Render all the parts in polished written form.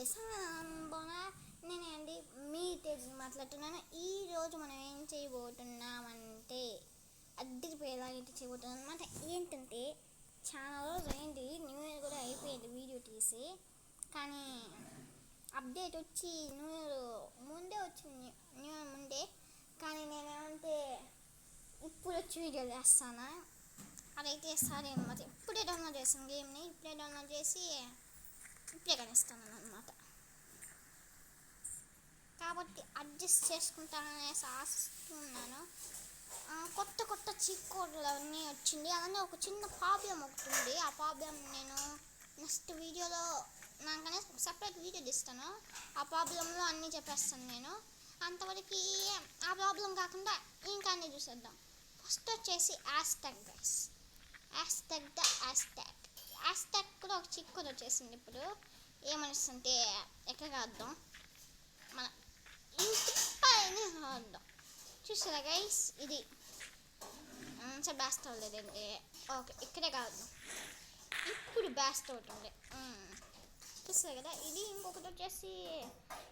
Guys బాగా నేనండి మీ తేజని మాట్లాడుతున్నాను. ఈరోజు మనం ఏం చేయబోతున్నామంటే అద్దరిపోయేలాగైతే చేయబోతున్నాం అనమాట. ఏంటంటే చాలా రోజు అయింది, న్యూ ఇయర్ కూడా అయిపోయింది వీడియో తీసి, కానీ అప్డేట్ వచ్చి న్యూ ఇయర్ ముందే వచ్చింది, న్యూ ఇయర్ ముందే. కానీ నేనేమంటే ఇప్పుడు వచ్చి వీడియో చేస్తాను, అదైతే సరే అనమాట. ఇప్పుడే డౌన్లోడ్ చేస్తాను గేమ్ని, ఇప్పుడే డౌన్లోడ్ చేసి ఇప్పుడే కనిస్తాను అనమాట. కాబట్టి అడ్జస్ట్ చేసుకుంటాననేసి ఆశిస్తున్నాను. కొత్త కొత్త చిక్కులు అన్నీ వచ్చింది, అలానే ఒక చిన్న ప్రాబ్లం ఒకటి ఉంది. ఆ ప్రాబ్లం నేను నెక్స్ట్ వీడియోలో నాకనే సపరేట్ వీడియో తీస్తాను. ఆ ప్రాబ్లంలో అన్నీ చెప్పేస్తాను నేను. అంతవరకు ఆ ప్రాబ్లం కాకుండా ఇంకా అన్నీ చూసేద్దాం. ఫస్ట్ వచ్చేసి హ్యాష్ట్యాగ్ గైస్, హ్యాష్ట్యాగ్ కూడా ఒక చిక్కుడు వచ్చేసింది. ఇప్పుడు ఏమనిస్తుంటే ఎక్కడ కాద్దాం, మన ఇంటి పైన కాద్దాం. చూసారా గైస్, ఇది సార్ బ్యాస్ట్ అవ్వలేదండి. ఓకే, ఇక్కడే కాద్దాం. ఇప్పుడు బ్యాస్ట్ అవుతుంది, చూసారు కదా. ఇది ఇంకొకటి వచ్చేసి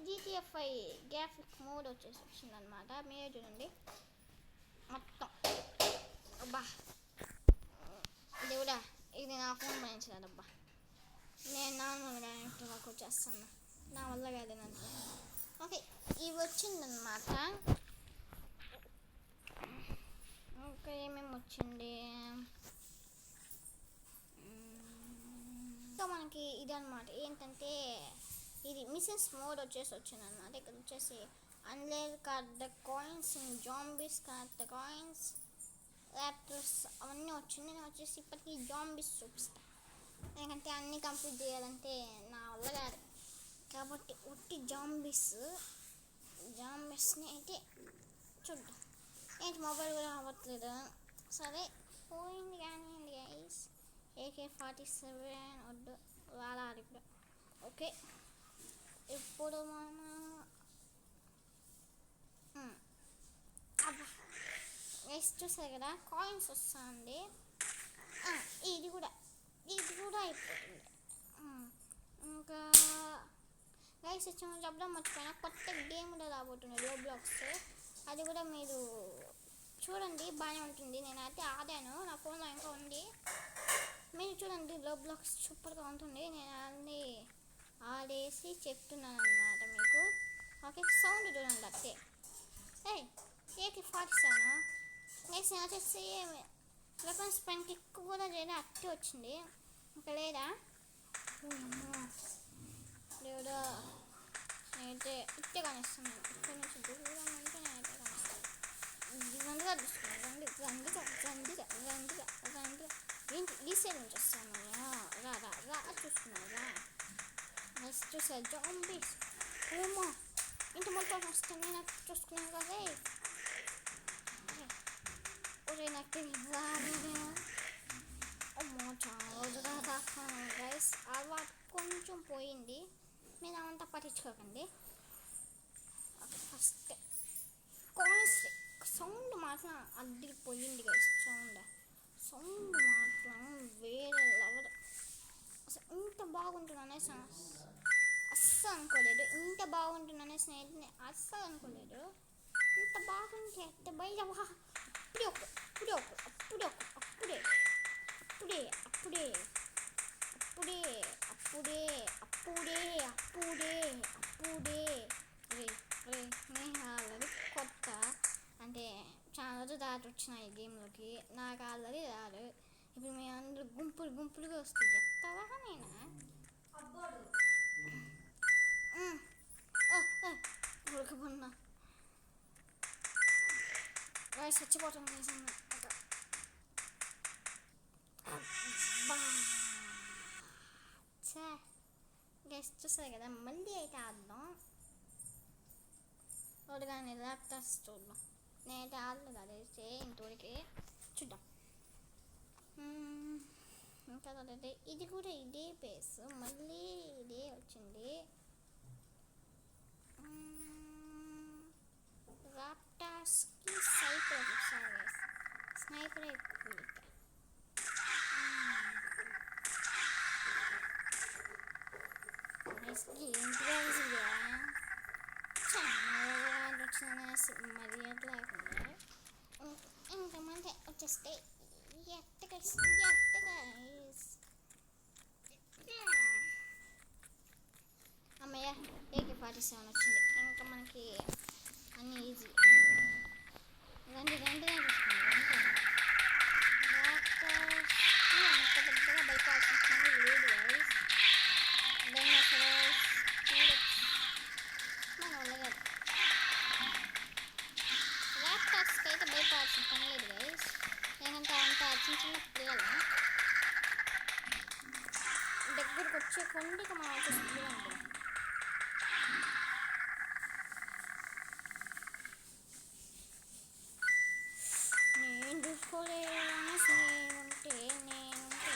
GTA 5 గ్రాఫిక్ మోడ్ వచ్చిందనమాట. మీరే చూడండి మొత్తం. అబ్బా దేవుడా, ఇది నా ఫోన్ పనిచేయదబ్బా. నేను నార్మల్గా ఇంట్లోకి వచ్చేస్తాను, నా వల్ల కాదేనంటే. ఓకే, ఇవి వచ్చిందనమాట. ఇంకా ఏమేమి వచ్చింది, ఇంకా మనకి ఇది అనమాట. ఏంటంటే ఇది మిషన్స్ మోడ్ వచ్చిందనమాట. ఇక్కడ వచ్చేసి అన్లేర్ card the coins, zombies card the coins, raptors అవన్నీ వచ్చింది. నేను వచ్చేసి ఇప్పటికీ జాంబీస్ చూపిస్తాను, ఎందుకంటే అన్నీ కంప్లీట్ చేయాలంటే నా వల్ల కాదు. కాబట్టి ఉట్టి జాంబీస్ని అయితే చూద్దాం. ఏంటి మొబైల్ కూడా అవ్వట్లేదు, సరే పోయింది కానీ గైస్. AK-47 వద్దు, వాడాలి ఇప్పుడు. ఓకే, ఇప్పుడు అబ్బా గైస్ చూసారు కదా, కాయిన్స్ వస్తుంది. ఇది కూడా అయిపోతుంది. ఇంకా గైస్ చెప్పడం మర్చిపోయినా, కొత్త గేమ్ కూడా రాబోతుంది రోబ్లాక్స్. అది కూడా మీరు చూడండి, బాగానే ఉంటుంది. నేనైతే ఆడాను, నా ఫోన్లో ఇంకా ఉంది. మీరు చూడండి, రోబ్లాక్స్ సూపర్గా ఉంటుంది. నేను అన్నీ ఆడేసి చెప్తున్నాను అనమాట మీకు. ఓకే, సౌండ్ చూడండి అట్టే. AK-47 గైస్, నేను వచ్చేసి వెపన్స్ పైన ఎక్కువ కూడా చేయడం అట్టే వచ్చింది. ఇంకా లేదా దేవుడా, నేనైతే ఇట్టే కానిస్తున్నాను. ఇక్కడ నుంచి దూరం అంటే నేనైతే కానిస్తాను. రండిగా చూసుకున్నాను, రండిగా ఏంటి ఈ సైడ్ నుంచి వస్తాను. రా చూసుకున్నారా నెక్స్ట్ చూసారు జాంబీస్. ఏమో ఇంటి మొత్తం వస్తాను, నేను చూసుకున్నాను కదా. ఒరే నాకు అమ్మో, చాలా రోజుగా రాస్తాను గైస్. అలవాటు కొంచెం పోయింది, మీరు అవంతా పట్టించుకోకండి. ఫస్ట్ కాయిన్స్ సౌండ్ మాత్రం అడ్డిపోయింది గైస్. సౌండ్ మాత్రం వేరే లెవెల్. అసలు ఇంత బాగుంటుంది అనేసి అస్సలు అనుకోలేదు. ఇంత బాగుంటుంది అనేసి నేను అస్సలు అనుకోలేదు. ఇంత బాగుంటే అట్టే బయట ఆల్రెడీ కొత్త, అంటే చాలా రోజులు దాటి వచ్చిన ఈ గేమ్లోకి. నాకు ఆల్రెడీ రాదు. ఇప్పుడు మేము అందరూ గుంపులుగా వస్తుంది, చెప్తావా నేను ఉడకపోన్నా చచ్చిపోతాం చేసాను. గెస్ట్ చూసారు కదా, మళ్ళీ అయితే ఆడదాం. కానీ ల్యాప్టాప్స్ చూద్దాం. నేనైతే ఆడలేదు, అదైతే ఇంతవరకు చూద్దాం. ఇంకా అదైతే ఇది కూడా ఇదే పేస్, మళ్ళీ ఇదే వచ్చింది. ర్యాప్టర్స్కి స్నైపర్ ఎక్కువ. ఏంటి గైస్ ఇదే చాలా వచ్చిన మర్యాద లేకుండా ఇంకా మంది వచ్చేస్తే ఎట్టగా అమ్మయ్య AK-47 వచ్చింది. ఇంకా మనకి అన్నీ ఈజీ. రండి అంత పెద్దగా భయపడాల్సిన లేదు గైస్. మన వల్ల కాదు. ల్యాప్టాప్స్కి అయితే భయపడాల్సిన పని లేదు గైస్. ఎందుకంటే అంత చిన్న పిల్లలు దగ్గరకు వచ్చే కొండికి మనం వచ్చేస్తుంది అనుకో. నేను చూసుకోలేదని నేనుంటే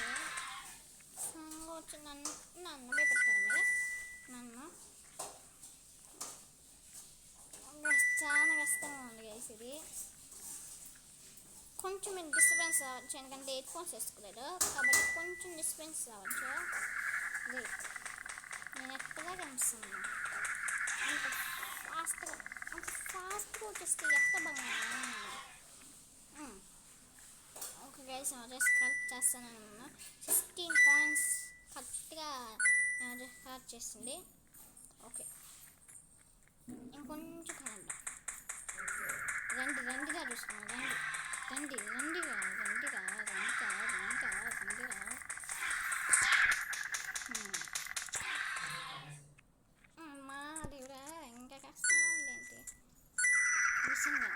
వచ్చి నన్ను భయపెడతాను మీద నన్ను చాలా కష్టంగా ఉంది గైస్ ఇది. కొంచెం డిస్టర్బెన్స్ రావచ్చు ఎందుకంటే హెడ్ ఫోన్స్ వేసుకోలేదు కాబట్టి కొంచెం డిస్టర్బెన్స్ రావచ్చు. నేను ఎక్కడా కనిపిస్తున్నాను అంత ఫాస్ట్గా వచ్చేస్తే ఎక్కడ బాగా ఓకే గైస్ అడ్రస్ కరెక్ట్ చేస్తానన్నా 16 పాయింట్స్ కరెక్ట్గా కరెక్ట్ చేస్తుంది. ఓకే ఇంకొంచెం కాదండి. రండిగా చూసుకున్నాను. రండిగా మా దేవుడా ఇంకా కష్టంగా ఉంది ఏంటి నిజంగా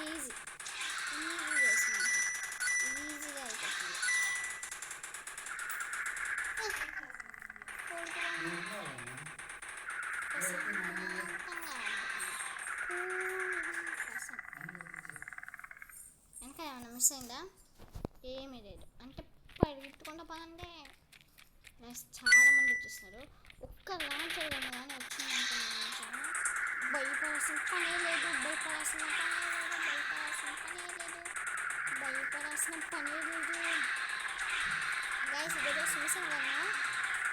ఈజీగా చేస్తున్నాను. ఈజీగా అయిపోతుంది. ఇంకా ఏమన్నా మిస్ అయిందా? ఏమీ లేదు. అంటే పరిగెత్తుకుంటా పదంటే చాలా మంది వచ్చేస్తున్నారు. ఒక్క లాంచర్ కానీ వచ్చిందంటే భయపడాల్సిన పనే లేదు. గైస్ ఇదే మిషన్ కన్నా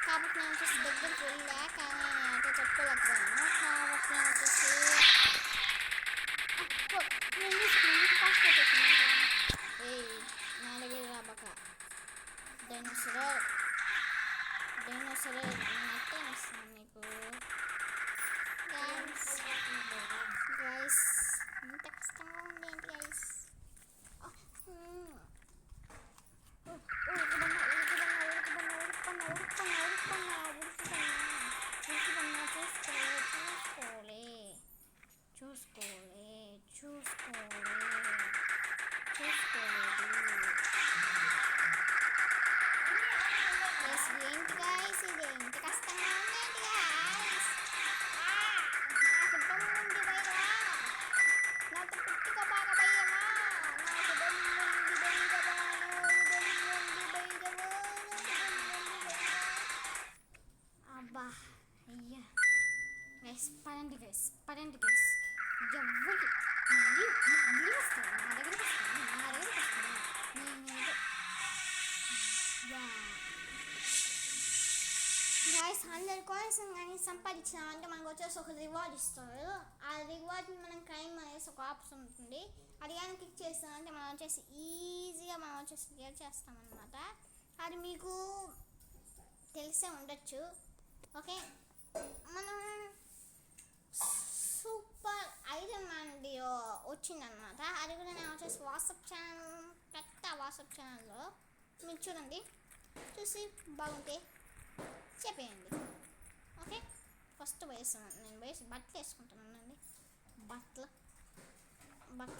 కాబట్టి నేను వచ్చేసి దగ్గరికి వెళ్ళా కానీ అంటే చెప్పుకోలేకపోయాను. కాబట్టి నేను వచ్చేసి నా దగ్గర రాబక డైనోసర్ నేనట్టే ఇస్తాను నీకు. గైస్ ఇంత కష్టంగా ఉంది ఏంటి గైస్. ఏంటి గైస్ ఇది ఇంత కష్టంగా ఉంది ఏంటి గైస్. నాకు దమ్ముంది భయ్యా, నాకు పుట్టుక బాగా భయ్యమా, నాకు దమ్ముంది భయ్యమా. అబ్బా అయ్యా గైస్ పడండి గైస్ ఎవరికి మళ్ళీ వస్తాను నా దగ్గరికి వస్తాను నేనేదో గైస్ 100 కాయిన్స్ కానీ సంపాదించామంటే మనకు వచ్చేసి ఒక రివార్డ్ ఇస్తారు. ఆ రివార్డ్ మనం క్రైమ్ అనేసి ఒక ఆప్షన్ ఉంటుంది. అది కానీ క్లిక్ చేస్తామంటే మనం వచ్చేసి ఈజీగా మనం వచ్చేసి క్లియర్ చేస్తామన్నమాట. అది మీకు తెలిసే ఉండొచ్చు. ఓకే మనం సూపర్ ఐరన్ మ్యాన్ వచ్చిందనమాట. అది కూడా నేను వచ్చేసి వాట్సాప్ ఛానల్లో మీరు చూడండి, చూసి బాగుంటే చెప్పేయండి. ఓకే ఫస్ట్ వేస్తున్నాను నేను బట్టలు వేసుకుంటానండి. బట్టలు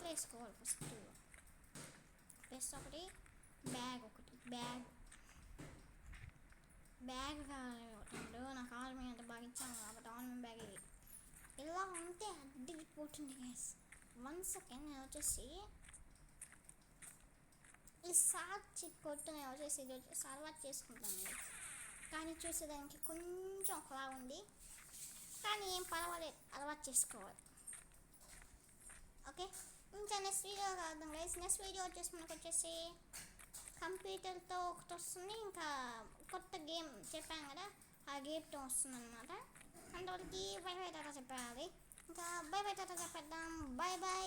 వేసుకోవాలి ఫస్ట్. ప్లస్ ఒకటి బ్యాగ్ కావాలి. నాకు ఆర్మీ అంటే బాగా ఇచ్చాను కాబట్టి ఆర్మీ బ్యాగ్ ఇది ఇలా ఉంటే అడ్డిపోతుంది గైస్. 1 సెకండ్ నేను వచ్చేసి ఈ సార్ట్ కొట్టు నేను వచ్చేసి ఇది వచ్చేసి అలవాటు చేసుకుంటాను. కానీ చూసేదానికి కొంచెం ఒకలా ఉంది కానీ ఏం పర్వాలేదు, అలవాటు చేసుకోవాలి. ఓకే ఇంకా నెక్స్ట్ వీడియో కాదు గైస్. నెక్స్ట్ వీడియో వచ్చేసి మనకు వచ్చేసి కంప్యూటర్తో ఒకటి వస్తుంది, ఇంకా కొత్త గేమ్ చెప్పాను కదా, ఆ గేమ్తో వస్తుందన్నమాట. అంతవరకు బై బై టాటా చెప్పాలి. ఇంకా బై బై టాటా చెప్పేద్దాం. Bye by.